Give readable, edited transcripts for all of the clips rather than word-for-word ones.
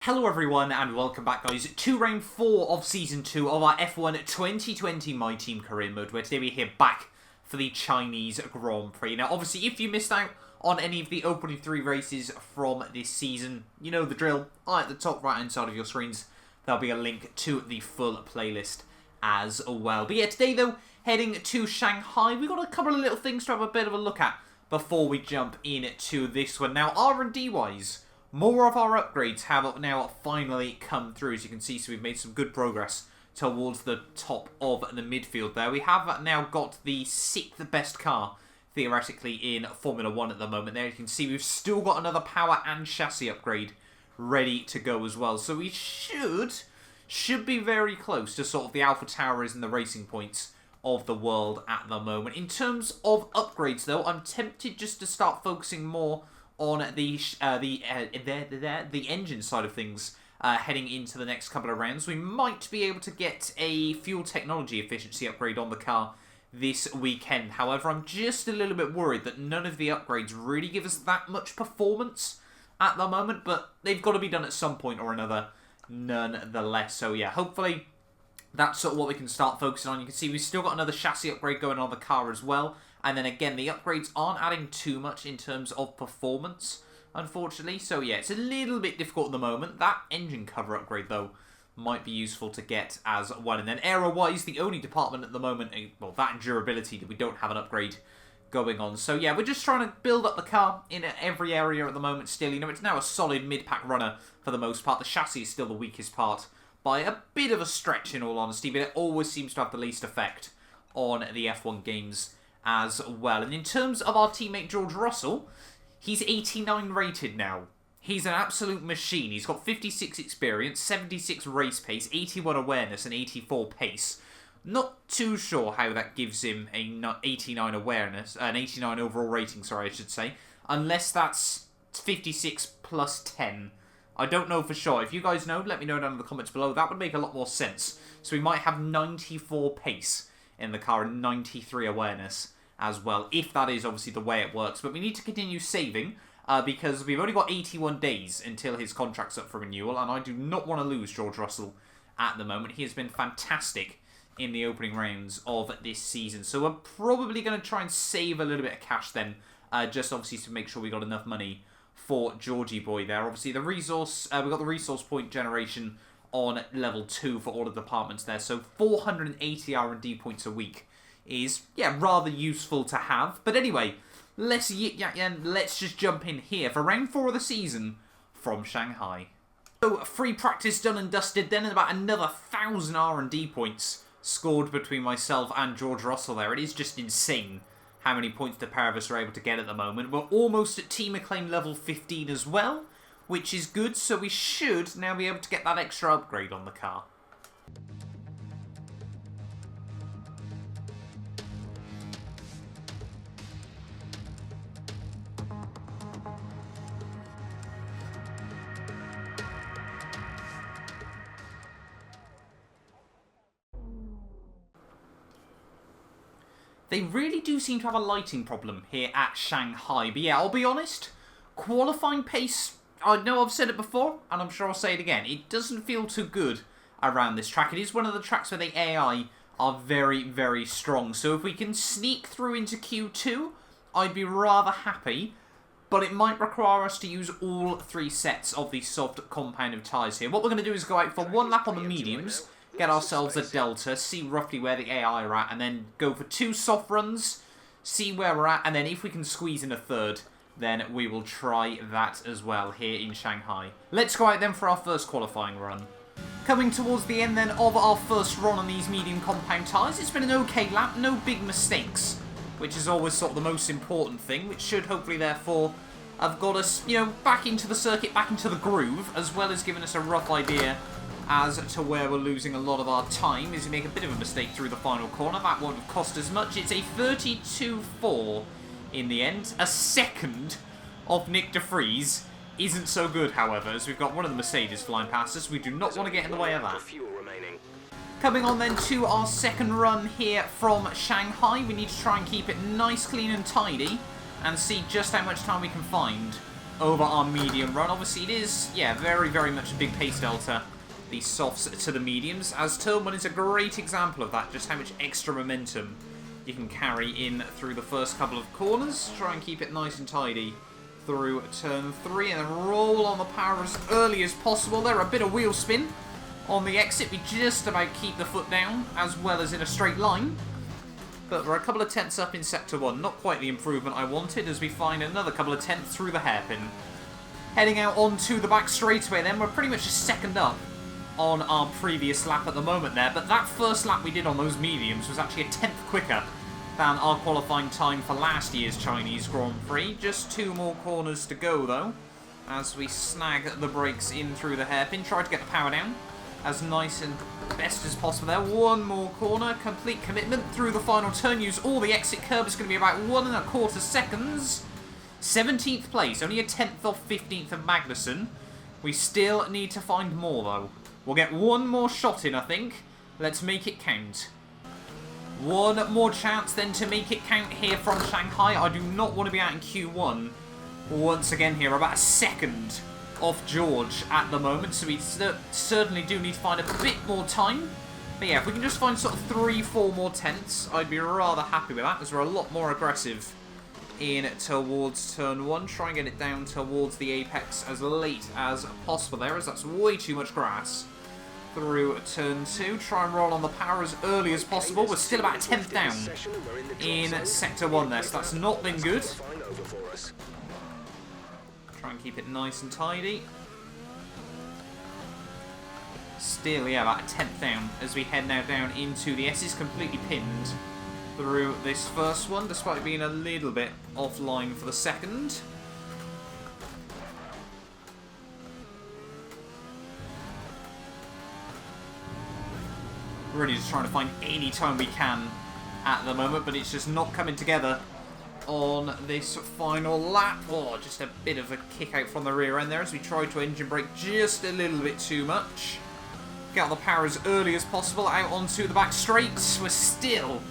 Hello everyone and welcome back guys to round 4 of season 2 of our F1 2020 My Team career mode, where today we're here back for the Chinese Grand Prix. Now obviously if you missed out on any of the opening 3 races from this season, you know the drill. At the top right hand side of your screens there'll be a link to the full playlist as well. But yeah, today though, heading to Shanghai, we've got a couple of little things to have a bit of a look at before we jump into this one. Now R&D wise, more of our upgrades have now finally come through, as you can see, so we've made some good progress towards the top of the midfield there. We have now got the 6th best car, theoretically, in Formula 1 at the moment. There you can see we've still got another power and chassis upgrade ready to go as well. So we should be very close to sort of the Alpha Towers and the racing points of the world at the moment. In terms of upgrades, though, I'm tempted just to start focusing more on the engine side of things heading into the next couple of rounds. We might be able to get a fuel technology efficiency upgrade on the car this weekend. However, I'm just a little bit worried that none of the upgrades really give us that much performance at the moment, but they've got to be done at some point or another nonetheless. So yeah, hopefully that's sort of what we can start focusing on. You can see we've still got another chassis upgrade going on the car as well. And then again, the upgrades aren't adding too much in terms of performance, unfortunately. So yeah, it's a little bit difficult at the moment. That engine cover upgrade, though, might be useful to get as well. And then aero-wise, the only department at the moment, well, that and durability, that we don't have an upgrade going on. So yeah, we're just trying to build up the car in every area at the moment still. You know, it's now a solid mid-pack runner for the most part. The chassis is still the weakest part by a bit of a stretch, in all honesty, but it always seems to have the least effect on the F1 games as well. And in terms of our teammate George Russell, he's 89 rated now. He's an absolute machine. He's got 56 experience, 76 race pace, 81 awareness and 84 pace. Not too sure how that gives him a 89 awareness, an 89 overall rating, sorry, I should say, unless that's 56 plus 10. I don't know for sure. If you guys know, let me know down in the comments below. That would make a lot more sense. So we might have 94 pace in the car and 93 awareness as well, if that is obviously the way it works. But we need to continue saving because we've only got 81 days until his contract's up for renewal, and I do not want to lose George Russell at the moment. He has been fantastic in the opening rounds of this season. So we're probably going to try and save a little bit of cash then, just obviously to make sure we got enough money for Georgie boy there. Obviously the resource, we've got the resource point generation on level 2 for all the departments there. So 480 R&D points a week is, yeah, rather useful to have. But anyway, let's just jump in here for round 4 of the season from Shanghai. So free practice done and dusted, then about another 1,000 R&D points scored between myself and George Russell there. It is just insane how many points the pair of us are able to get at the moment. We're almost at Team Acclaim level 15 as well, which is good, so we should now be able to get that extra upgrade on the car. They really do seem to have a lighting problem here at Shanghai, but yeah, I'll be honest, qualifying pace, I know I've said it before, and I'm sure I'll say it again, it doesn't feel too good around this track. It is one of the tracks where the AI are very, very strong. So if we can sneak through into Q2, I'd be rather happy, but it might require us to use all 3 sets of the soft compounded tyres here. What we're going to do is go out for 1 lap on the mediums, get ourselves a delta, see roughly where the AI are at, and then go for 2 soft runs, see where we're at, and then if we can squeeze in a third, then we will try that as well here in Shanghai. Let's go out then for our first qualifying run. Coming towards the end then of our first run on these medium compound tyres, it's been an okay lap, no big mistakes, which is always sort of the most important thing, which should hopefully therefore have got us, you know, back into the circuit, back into the groove, as well as giving us a rough idea as to where we're losing a lot of our time. As we make a bit of a mistake through the final corner, that won't have cost as much. It's a 32.4 in the end. A second of Nick de Vries isn't so good, however, as we've got one of the Mercedes flying past us. We do not want to get in the way of that. Coming on then to our second run here from Shanghai. We need to try and keep it nice, clean and tidy and see just how much time we can find over our medium run. Obviously, it is, yeah, very, very much a big pace delta, the softs to the mediums, as turn 1 is a great example of that, just how much extra momentum you can carry in through the first couple of corners. Try and keep it nice and tidy through turn 3, and then roll on the power as early as possible. There, a bit of wheel spin on the exit. We just about keep the foot down, as well as in a straight line. But we're a couple of tenths up in Sector 1. Not quite the improvement I wanted, as we find another couple of tenths through the hairpin. Heading out onto the back straightaway then. We're pretty much just second up on our previous lap at the moment there. But that first lap we did on those mediums was actually a tenth quicker than our qualifying time for last year's Chinese Grand Prix. Just 2 more corners to go, though, as we snag the brakes in through the hairpin. Try to get the power down as nice and best as possible there. 1 more corner, complete commitment through the final turn. Use all the exit curb. It's going to be about 1.25 seconds. 17th place, only a 10th off 15th of Magnussen. We still need to find more, though. We'll get 1 more shot in, I think. Let's make it count. 1 more chance then to make it count here from Shanghai. I do not want to be out in Q1 once again here. About a second off George at the moment, so we certainly do need to find a bit more time. But yeah, if we can just find sort of 3-4 more tenths, I'd be rather happy with that, as we're a lot more aggressive in towards turn 1. Try and get it down towards the apex as late as possible there, as that's way too much grass. Through turn 2, try and roll on the power as early as possible. We're still about a tenth down in Sector 1 there, so that's not been good. Try and keep it nice and tidy. Still, yeah, about a tenth down as we head now down into the S's, completely pinned through this first one, despite being a little bit offline for the second. Really just trying to find any time we can at the moment, but it's just not coming together on this final lap. Oh, just a bit of a kick out from the rear end there as we try to engine brake just a little bit too much. Get the power as early as possible out onto the back straight. We're still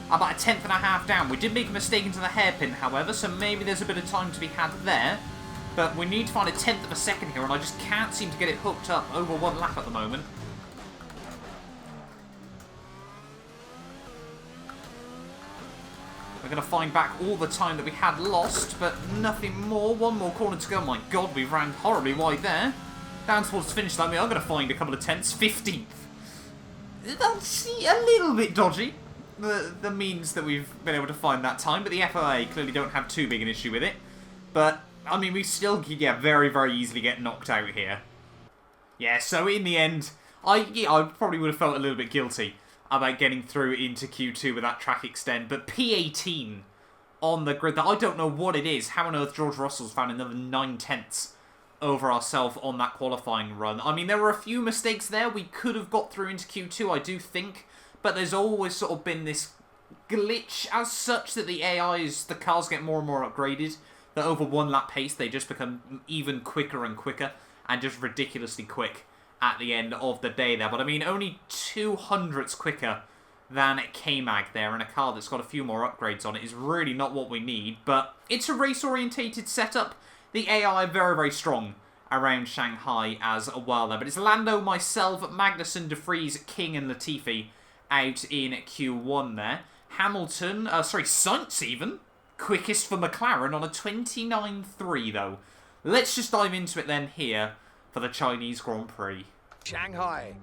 about a 10.5 down. We did make a mistake into the hairpin, however, so maybe there's a bit of time to be had there. But we need to find a 10th of a second here, and I just can't seem to get it hooked up over 1 lap at the moment. We're going to find back all the time that we had lost, but nothing more. 1 more corner to go. My God, we ran horribly wide there. Down towards the finish line, we are going to find a couple of tenths. 15th. That's a little bit dodgy, the means that we've been able to find that time, but the FIA clearly don't have too big an issue with it. But, I mean, we still could, yeah, very, very easily get knocked out here. Yeah, so in the end, I probably would have felt a little bit guilty about getting through into Q2 with that track extend, but P18 on the grid, that I don't know what it is. How on earth George Russell's found another 9 tenths over ourselves on that qualifying run. I mean, there were a few mistakes there. We could have got through into Q2, I do think, but there's always sort of been this glitch as such that the cars get more and more upgraded, that over 1 lap pace they just become even quicker and quicker, and just ridiculously quick at the end of the day there. But I mean, only 200ths quicker than K-Mag there, and a car that's got a few more upgrades on it is really not what we need. But it's a race-orientated setup. The AI are very, very strong around Shanghai as well there. But it's Lando, myself, Magnussen, De Vries, King and Latifi out in Q1 there. Hamilton, Sainz even, quickest for McLaren on a 29.3 though. Let's just dive into it then here for the Chinese Grand Prix. Shanghai.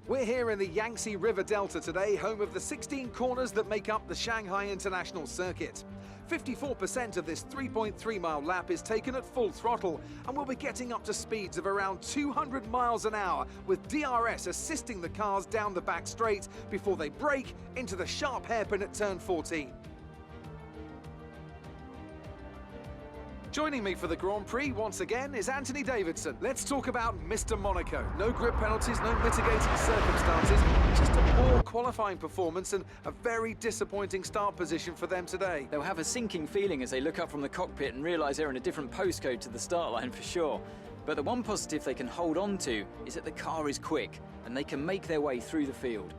We're here in the Yangtze River Delta today, home of the 16 corners that make up the Shanghai International Circuit. 54% of this 3.3-mile lap is taken at full throttle, and we'll be getting up to speeds of around 200 miles an hour, with DRS assisting the cars down the back straight before they brake into the sharp hairpin at turn 14. Joining me for the Grand Prix once again is Anthony Davidson. Let's talk about Mr. Monaco. No grip penalties, no mitigating circumstances, just a poor qualifying performance and a very disappointing start position for them today. They'll have a sinking feeling as they look up from the cockpit and realise they're in a different postcode to the start line for sure. But the one positive they can hold on to is that the car is quick and they can make their way through the field.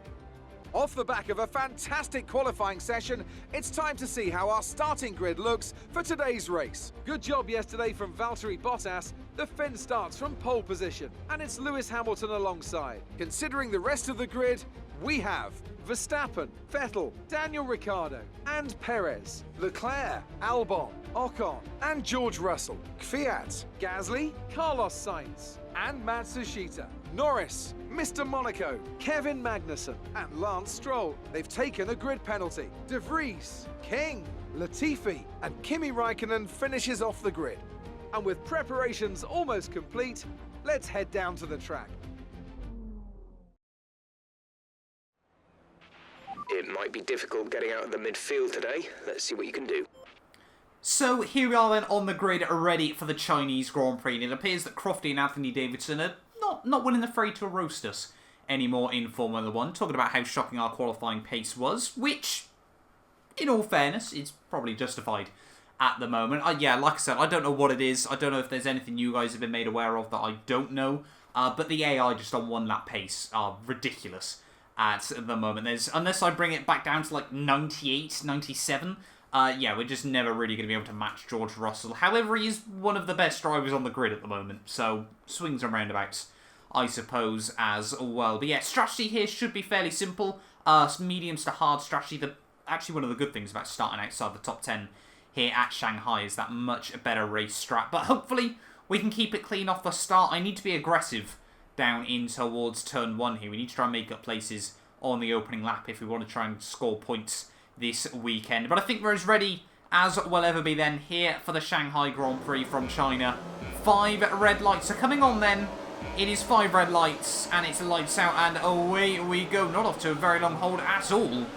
Off the back of a fantastic qualifying session, it's time to see how our starting grid looks for today's race. Good job yesterday from Valtteri Bottas. The Finn starts from pole position, and it's Lewis Hamilton alongside. Considering the rest of the grid, we have Verstappen, Vettel, Daniel Ricciardo, and Perez, Leclerc, Albon, Ocon, and George Russell, Kvyat, Gasly, Carlos Sainz, and Matsushita, Norris, Mr. Monaco, Kevin Magnussen, and Lance Stroll. They've taken a grid penalty. De Vries, King, Latifi, and Kimi Raikkonen finishes off the grid. And with preparations almost complete, let's head down to the track. It might be difficult getting out of the midfield today. Let's see what you can do. So here we are then on the grid, ready for the Chinese Grand Prix. And it appears that Crofty and Anthony Davidson are not willing afraid to roast us anymore in Formula 1, talking about how shocking our qualifying pace was, which, in all fairness, is probably justified at the moment. Yeah, like I said, I don't know what it is. I don't know if there's anything you guys have been made aware of that I don't know, but the AI just on one lap pace are ridiculous at the moment. Unless I bring it back down to like 98, 97, yeah, we're just never really going to be able to match George Russell. However, he is one of the best drivers on the grid at the moment, so swings and roundabouts, I suppose, as well. But yeah, strategy here should be fairly simple. Mediums to hard strategy. Actually, one of the good things about starting outside the top 10 here at Shanghai is that much better race strat. But hopefully, we can keep it clean off the start. I need to be aggressive down in towards turn 1 here. We need to try and make up places on the opening lap if we want to try and score points this weekend. But I think we're as ready as we'll ever be then here for the Shanghai Grand Prix from China. 5 red lights are coming on then. It is 5 red lights, and it's lights out, and away we go. Not off to a very long hold at all,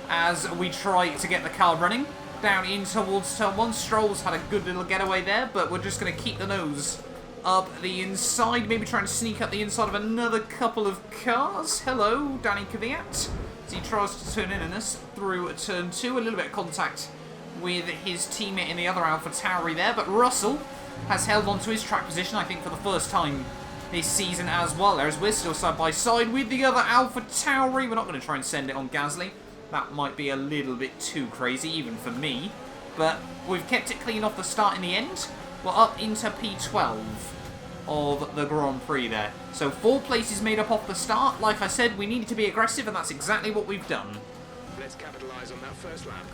as we try to get the car running. Down in towards turn 1. Stroll's had a good little getaway there, but we're just going to keep the nose up the inside. Maybe try and sneak up the inside of another couple of cars. Hello, Danny Kvyat. As he tries to turn in on us through turn 2. A little bit of contact with his teammate in the other AlphaTauri there, but Russell has held on to his track position, I think, for the first time this season as well, whereas we're still side by side with the other AlphaTauri. We're not going to try and send it on Gasly. That might be a little bit too crazy, even for me. But we've kept it clean off the start in the end. We're up into P12 of the Grand Prix there. So 4 places made up off the start. Like I said, we needed to be aggressive, and that's exactly what we've done. Let's capitalise on that first lap.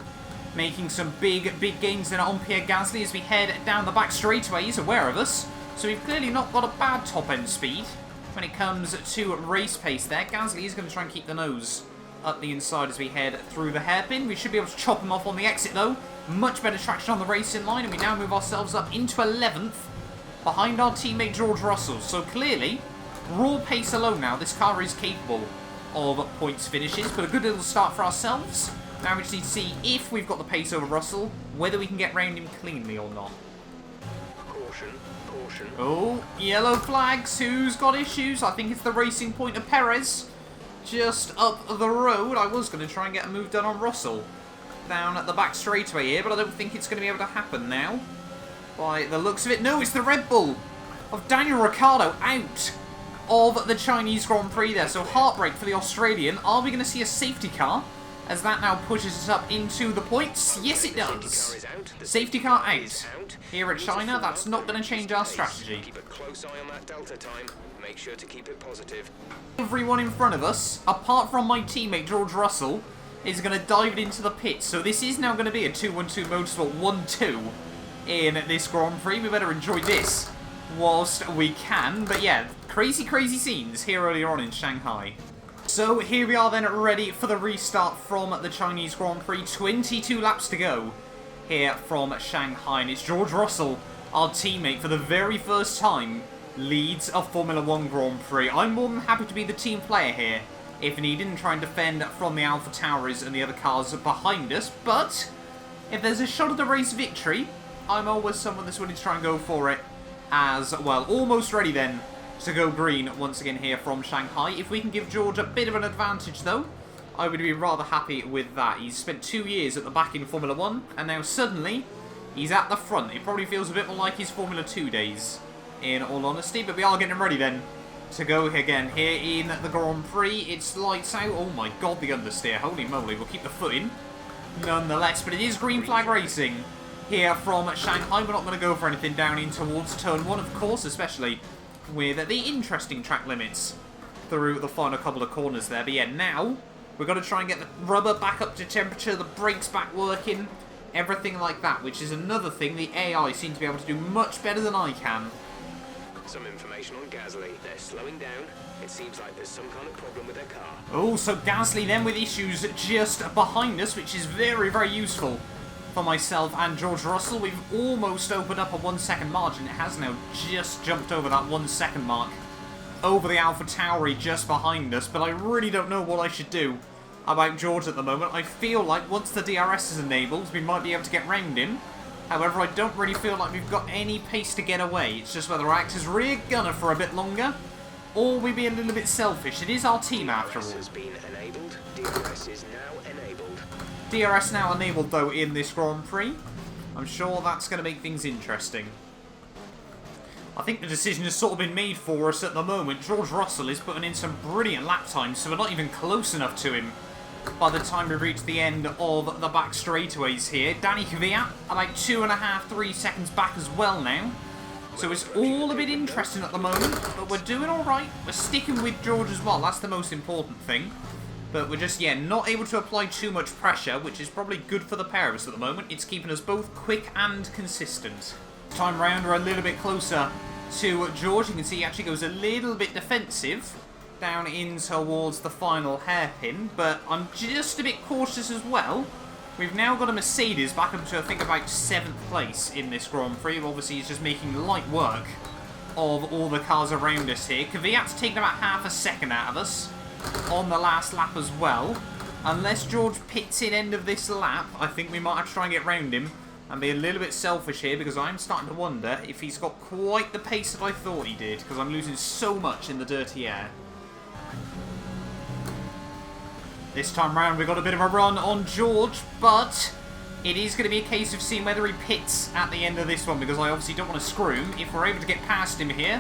Making some big gains then on Pierre Gasly as we head down the back straightaway. He's aware of us. So we've clearly not got a bad top-end speed when it comes to race pace there. Gasly is going to try and keep the nose up the inside as we head through the hairpin. We should be able to chop him off on the exit though. Much better traction on the racing line, and we now move ourselves up into 11th behind our teammate George Russell. So clearly, raw pace alone now, this car is capable of points finishes, but a good little start for ourselves. Now we just need to see if we've got the pace over Russell, whether we can get round him cleanly or not. Caution. Oh, yellow flags. Who's got issues? I think it's the Racing Point of Perez. Just up the road. I was going to try and get a move done on Russell down at the back straightaway here, but I don't think it's going to be able to happen now. By the looks of it. No, it's the Red Bull of Daniel Ricciardo out of the Chinese Grand Prix there. So heartbreak for the Australian. Are we going to see a safety car as that now pushes us up into the points? Yes, it does. Safety car out. Here at China, that's not going to change our strategy. Keep a close eye on that delta time. Make sure to keep it positive. Everyone in front of us, apart from my teammate George Russell, is going to dive into the pits. So this is now going to be a 2-1-2 Motorsport 1-2 in this Grand Prix. We better enjoy this whilst we can. But yeah, crazy scenes here earlier on in Shanghai. So here we are then, ready for the restart from the Chinese Grand Prix. 22 laps to go here from Shanghai, and it's George Russell, our teammate, for the very first time leads a Formula 1 Grand Prix. I'm more than happy to be the team player here if needed and try and defend from the AlphaTauris and the other cars behind us, but if there's a shot at the race victory, I'm always someone that's willing to try and go for it as well. Almost ready then to go green once again here from Shanghai. If we can give George a bit of an advantage though, I would be rather happy with that. He's spent 2 years at the back in Formula 1, and now suddenly he's at the front. It probably feels a bit more like his Formula 2 days, in all honesty, but we are getting ready then to go again here in the Grand Prix. It's lights out. Oh my god, the understeer. Holy moly, we'll keep the foot in nonetheless. But it is green flag racing here from Shanghai. We're not going to go for anything down in towards turn 1, of course, especially with the interesting track limits through the final couple of corners there. But yeah, now we've got to try and get the rubber back up to temperature, the brakes back working, everything like that, which is another thing the AI seem to be able to do much better than I can. Some information on Gasly. They're slowing down. It seems like there's some kind of problem with their car. Oh, so Gasly then with issues just behind us, which is very, very useful for myself and George Russell. We've almost opened up a 1 second margin. It has now just jumped over that 1 second mark over the AlphaTauri just behind us, but I really don't know what I should do about George at the moment. I feel like once the DRS is enabled, we might be able to get round him. However, I don't really feel like we've got any pace to get away. It's just whether I act as rear gunner for a bit longer, or we be a little bit selfish. It is our team after all. DRS has been enabled. DRS is now enabled. DRS now enabled though in this Grand Prix. I'm sure that's going to make things interesting. I think the decision has sort of been made for us at the moment. George Russell is putting in some brilliant lap times, so we're not even close enough to him by the time we reach the end of the back straightaways here. Danny Kvyat about 2.5, 3 seconds back as well now. So it's all a bit interesting at the moment, but we're doing alright. We're sticking with George as well, that's the most important thing. But we're just, yeah, not able to apply too much pressure, which is probably good for the pair of us at the moment. It's keeping us both quick and consistent. Time round, we're a little bit closer to George. You can see he actually goes a little bit defensive down in towards the final hairpin, but I'm just a bit cautious as well. We've now got a Mercedes back up to, I think, about 7th place in this Grand Prix. Obviously, he's just making light work of all the cars around us here. Kvyat's taken about half a second out of us on the last lap as well. Unless George pits in end of this lap, I think we might have to try and get round him and be a little bit selfish here, because I'm starting to wonder if he's got quite the pace that I thought he did, because I'm losing so much in the dirty air. This time round we've got a bit of a run on George, but it is going to be a case of seeing whether he pits at the end of this one, because I obviously don't want to screw him. If we're able to get past him here,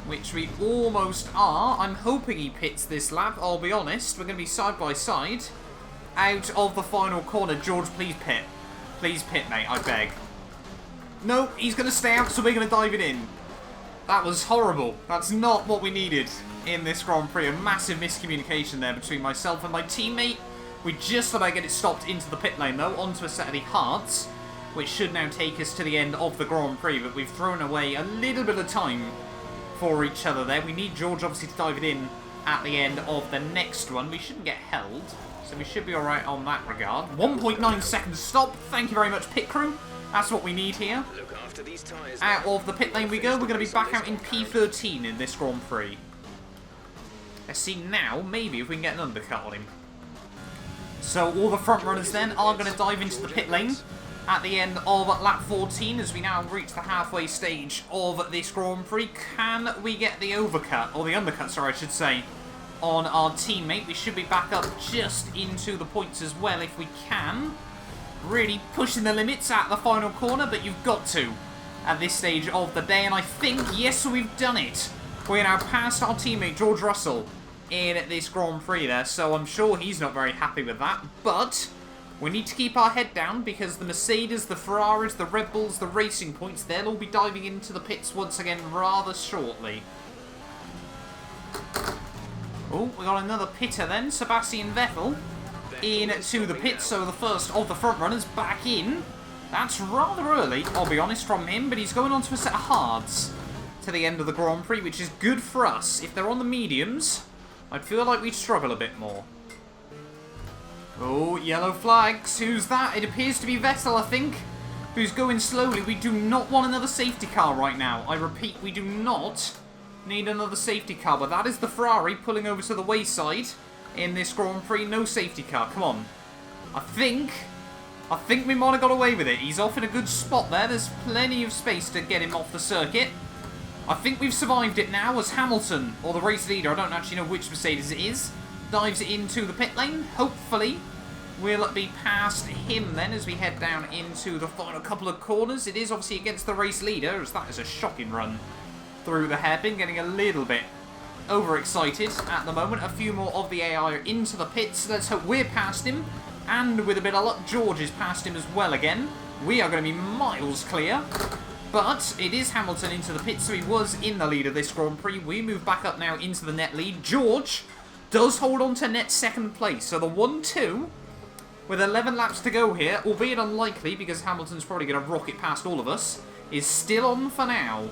which we almost are, I'm hoping he pits this lap. I'll be honest, we're going to be side by side out of the final corner. George, please pit. Please pit, mate, I beg. No, he's going to stay out, so we're going to dive it in. That was horrible. That's not what we needed in this Grand Prix. A massive miscommunication there between myself and my teammate. We just about get it stopped into the pit lane, though, onto a set of the hards, which should now take us to the end of the Grand Prix, but we've thrown away a little bit of time for each other there. We need George, obviously, to dive it in at the end of the next one. We shouldn't get held, so we should be alright on that regard. 1.9 seconds stop. Thank you very much, pit crew. That's what we need here. Look after these tyres. Out of the pit lane we go. We're going to be back out in P13 in this Grand Prix. Let's see now, maybe if we can get an undercut on him. So all the front runners then are going to dive into the pit lane at the end of lap 14 as we now reach the halfway stage of this Grand Prix. Can we get the overcut, or the undercut, sorry, I should say, on our teammate? We should be back up just into the points as well if we can. Really pushing the limits at the final corner, but you've got to at this stage of the day, and I think, yes, we've done it. We're now past our teammate George Russell in this Grand Prix there, so I'm sure he's not very happy with that, but we need to keep our head down because the Mercedes, the Ferraris, the Red Bulls, the Racing Points, they'll all be diving into the pits once again rather shortly. Oh, we got another pitter then, Sebastian Vettel into the pits, so the first of the front runners back in. That's rather early, I'll be honest, from him, but he's going on to a set of hards to the end of the Grand Prix, which is good for us. If they're on the mediums, I'd feel like we'd struggle a bit more. Oh, yellow flags. Who's that? It appears to be Vettel, I think, who's going slowly. We do not want another safety car right now. I repeat, we do not need another safety car, but that is the Ferrari pulling over to the wayside in this Grand Prix. No safety car. Come on. I think we might have got away with it. He's off in a good spot there. There's plenty of space to get him off the circuit. I think we've survived it now as Hamilton, or the race leader, I don't actually know which Mercedes it is, dives into the pit lane. Hopefully we'll be past him then as we head down into the final couple of corners. It is obviously against the race leader, as that is a shocking run through the hairpin, getting a little bit overexcited at the moment. A few more of the AI are into the pits. Let's hope we're past him. And with a bit of luck, George is past him as well again. We are going to be miles clear. But it is Hamilton into the pits, so he was in the lead of this Grand Prix. We move back up now into the net lead. George does hold on to net second place. So the 1-2, with 11 laps to go here, albeit unlikely because Hamilton's probably going to rocket past all of us, is still on for now.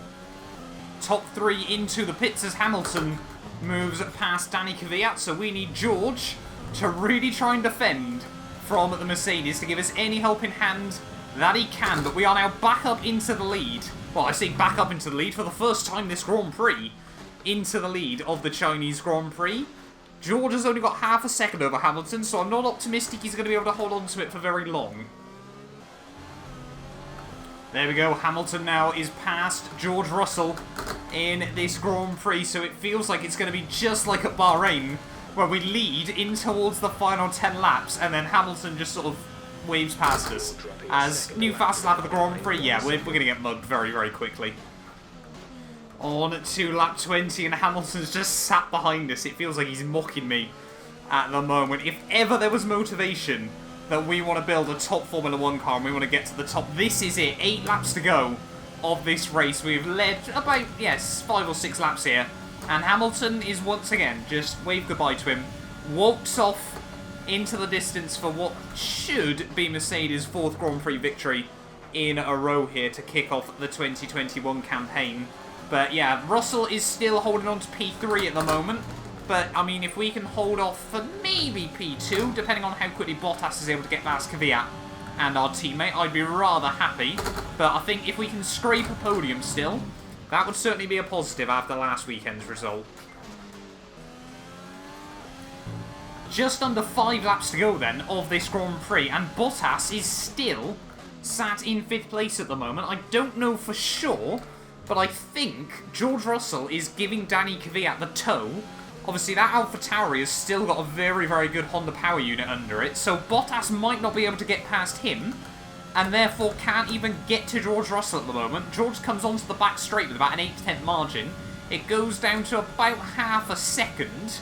Top 3 into the pits as Hamilton moves past Danny Kvyat. So we need George to really try and defend from the Mercedes to give us any helping hand that he can, but we are now back up into the lead. Well, I say back up into the lead for the first time this Grand Prix. Into the lead of the Chinese Grand Prix. George has only got half a second over Hamilton, so I'm not optimistic he's going to be able to hold on to it for very long. There we go, Hamilton now is past George Russell in this Grand Prix, so it feels like it's going to be just like at Bahrain, where we lead in towards the final 10 laps, and then Hamilton just sort of waves past us. As new fastest lap of the Grand Prix, yeah, we're going to get mugged very, very quickly. On to lap 20, and Hamilton's just sat behind us. It feels like he's mocking me at the moment. If ever there was motivation that we want to build a top Formula 1 car and we want to get to the top, this is it. 8 laps to go of this race. We've led about, yes, 5 or 6 laps here. And Hamilton is once again just waved goodbye to him. Walks off into the distance for what should be Mercedes' 4th Grand Prix victory in a row here to kick off the 2021 campaign. But yeah, Russell is still holding on to P3 at the moment. But, I mean, if we can hold off for maybe P2, depending on how quickly Bottas is able to get past Kvyat and our teammate, I'd be rather happy. But I think if we can scrape a podium still, that would certainly be a positive after last weekend's result. Just under 5 laps to go then of this Grand Prix, and Bottas is still sat in 5th place at the moment. I don't know for sure, but I think George Russell is giving Danny Kvyat the tow. Obviously that AlphaTauri has still got a very, very good Honda power unit under it, so Bottas might not be able to get past him, and therefore can't even get to George Russell at the moment. George comes onto the back straight with about an 8/10 margin. It goes down to about half a second,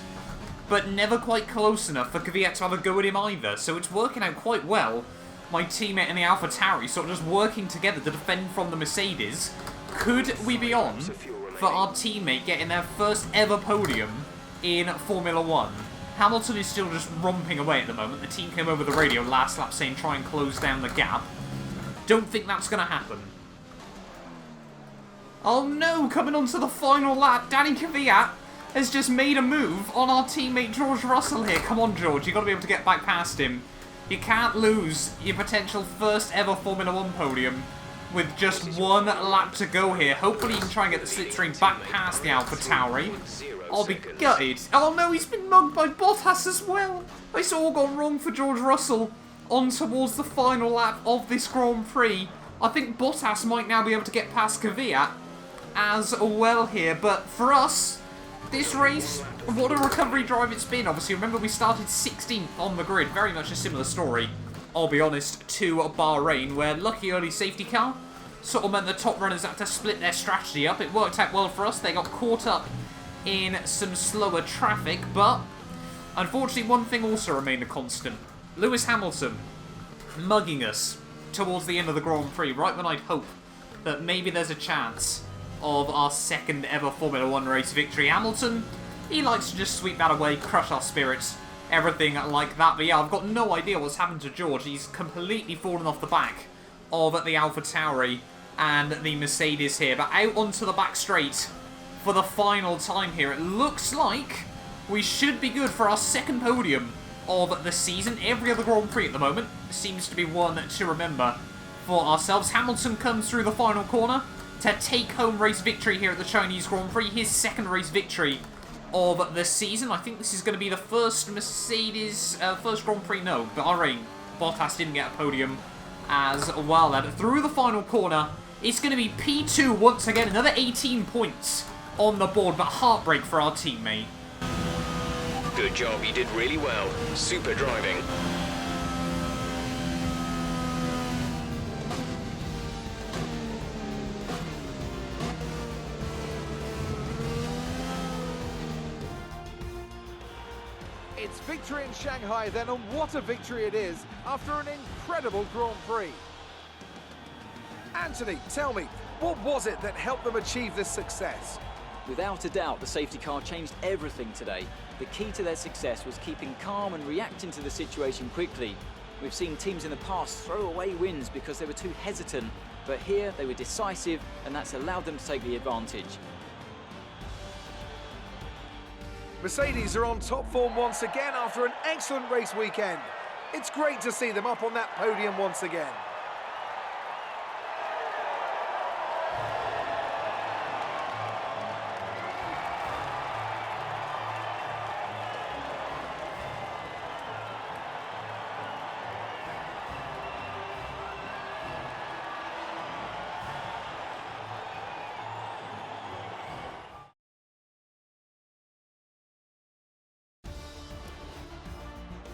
but never quite close enough for Kvyat to have a go at him either, so it's working out quite well. My teammate and the AlphaTauri sort of just working together to defend from the Mercedes. Could we be on for our teammate getting their first ever podium in Formula 1? Hamilton is still just romping away at the moment. The team came over the radio last lap saying try and close down the gap. Don't think that's going to happen. Oh no, coming on to the final lap, Danny Kvyat has just made a move on our teammate George Russell here. Come on, George, you've got to be able to get back past him. You can't lose your potential first ever Formula 1 podium with just 1 lap to go here. Hopefully you can try and get the slipstream back past the AlphaTauri. I'll be gutted. Oh no, he's been mugged by Bottas as well. It's all gone wrong for George Russell on towards the final lap of this Grand Prix. I think Bottas might now be able to get past Kvyat as well here, but for us, this race, what a recovery drive it's been. Obviously, remember we started 16th on the grid. Very much a similar story, I'll be honest, to Bahrain, where lucky early safety car sort of meant the top runners had to split their strategy up. It worked out well for us. They got caught up in some slower traffic, but unfortunately one thing also remained a constant. Lewis Hamilton mugging us towards the end of the Grand Prix, right when I'd hope that maybe there's a chance of our second ever Formula 1 race victory. Hamilton, he likes to just sweep that away, crush our spirits, everything like that. But yeah, I've got no idea what's happened to George. He's completely fallen off the back of the AlphaTauri and the Mercedes here. But out onto the back straight for the final time here. It looks like we should be good for our second podium of the season. Every other Grand Prix at the moment seems to be one to remember for ourselves. Hamilton comes through the final corner to take home race victory here at the Chinese Grand Prix. His second race victory of the season. I think this is going to be the first Mercedes, first Grand Prix, no, Bahrain. Bottas didn't get a podium as well. And through the final corner, it's going to be P2 once again. Another 18 points on the board, but heartbreak for our teammate. Good job, you did really well. Super driving. victory in Shanghai then, and what a victory it is after an incredible Grand Prix. Anthony, tell me, what was it that helped them achieve this success? Without a doubt, the safety car changed everything today. The key to their success was keeping calm and reacting to the situation quickly. We've seen teams in the past throw away wins because they were too hesitant, but here they were decisive, and that's allowed them to take the advantage. Mercedes are on top form once again after an excellent race weekend. It's great to see them up on that podium once again.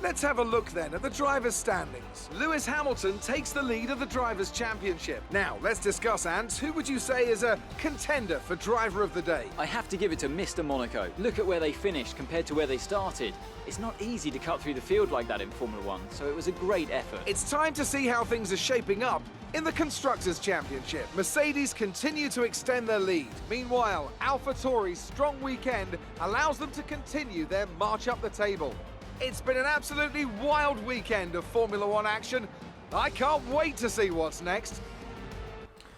Let's have a look then at the drivers' standings. Lewis Hamilton takes the lead of the Drivers' Championship. Now, let's discuss, Ant. Who would you say is a contender for Driver of the Day? I have to give it to Mr. Monaco. Look at where they finished compared to where they started. It's not easy to cut through the field like that in Formula 1, so it was a great effort. It's time to see how things are shaping up in the Constructors' Championship. Mercedes continue to extend their lead. Meanwhile, AlphaTauri's strong weekend allows them to continue their march up the table. It's been an absolutely wild weekend of Formula 1 action. I can't wait to see what's next.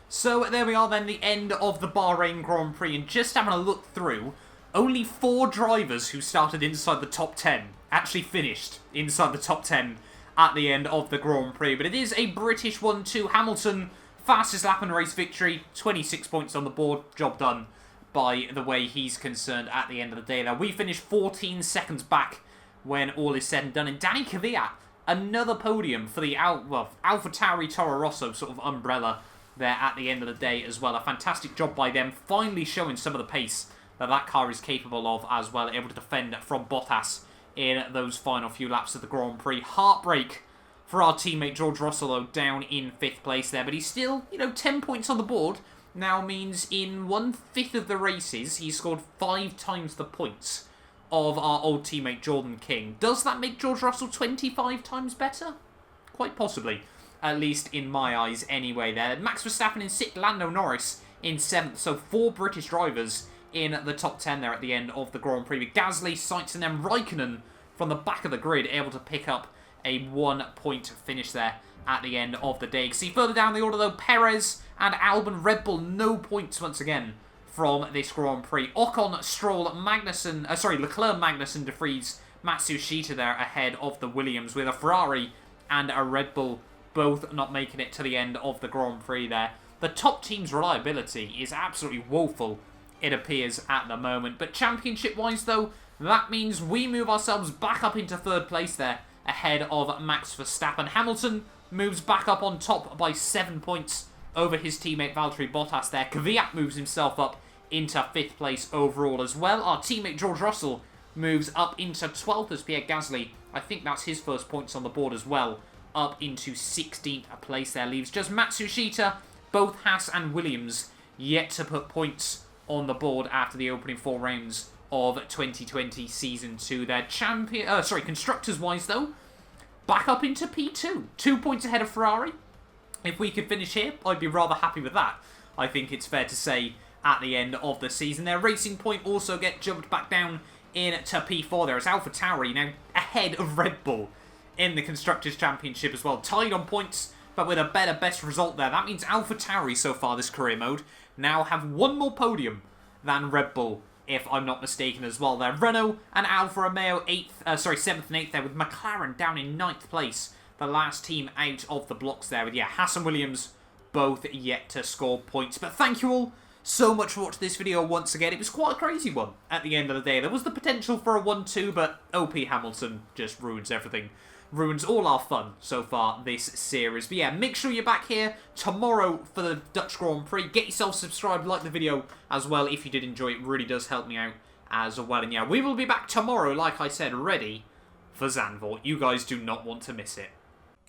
So there we are then, the end of the Bahrain Grand Prix, and just having a look through, only 4 drivers who started inside the top 10 actually finished inside the top 10 at the end of the Grand Prix. But it is a British 1-2. Hamilton, fastest lap and race victory, 26 points on the board, job done by the way he's concerned at the end of the day. Now, we finished 14 seconds back when all is said and done. And Danny Kvyat, another podium for the AlphaTauri Toro Rosso sort of umbrella there at the end of the day as well. A fantastic job by them, finally showing some of the pace that car is capable of as well, able to defend from Bottas in those final few laps of the Grand Prix. Heartbreak for our teammate George Russell, though, down in 5th place there, but he's still, 10 points on the board. Now means in 1/5 of the races, he scored 5 times the points of our old teammate Jordan King. Does that make George Russell 25 times better? Quite possibly, at least in my eyes anyway there. Max Verstappen in 6th, Lando Norris in 7th, so 4 British drivers in the top 10 there at the end of the Grand Prix. With Gasly, Sainz and then Raikkonen from the back of the grid able to pick up a 1-point finish there at the end of the day. You can see further down the order though, Perez and Albon, Red Bull, no points once again from this Grand Prix. Ocon, Stroll, Leclerc, Magnussen, De Vries, Matsushita there ahead of the Williams, with a Ferrari and a Red Bull both not making it to the end of the Grand Prix there. The top team's reliability is absolutely woeful, it appears, at the moment. But championship-wise, though, that means we move ourselves back up into 3rd place there, ahead of Max Verstappen. Hamilton moves back up on top by 7 points over his teammate Valtteri Bottas there. Kvyat moves himself up into 5th place overall as well. Our teammate George Russell moves up into 12th as Pierre Gasly, I think that's his first points on the board as well, up into 16th place there. Leaves just Matsushita, both Haas and Williams yet to put points on the board after the opening 4 rounds of 2020 Season 2 there. Constructors-wise though, back up into P2. 2 points ahead of Ferrari. If we could finish here, I'd be rather happy with that, I think it's fair to say, at the end of the season. Their Racing Point also get jumped back down into P4 there. It's AlphaTauri now ahead of Red Bull in the Constructors' Championship as well. Tied on points, but with a best result there. That means AlphaTauri so far this career mode now have 1 more podium than Red Bull, if I'm not mistaken as well there. Renault and Alfa Romeo 7th and 8th there, with McLaren down in 9th place. The last team out of the blocks there, with Haas and Williams both yet to score points. But thank you all so much for watching this video once again. It was quite a crazy one at the end of the day. There was the potential for a 1-2, but OP Hamilton just ruins everything. Ruins all our fun so far this series. But yeah, make sure you're back here tomorrow for the Dutch Grand Prix. Get yourself subscribed, like the video as well if you did enjoy it. It really does help me out as well. And yeah, we will be back tomorrow, like I said, ready for Zandvoort. You guys do not want to miss it.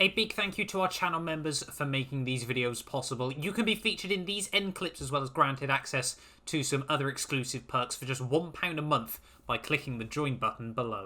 A big thank you to our channel members for making these videos possible. You can be featured in these end clips as well as granted access to some other exclusive perks for just £1 a month by clicking the join button below.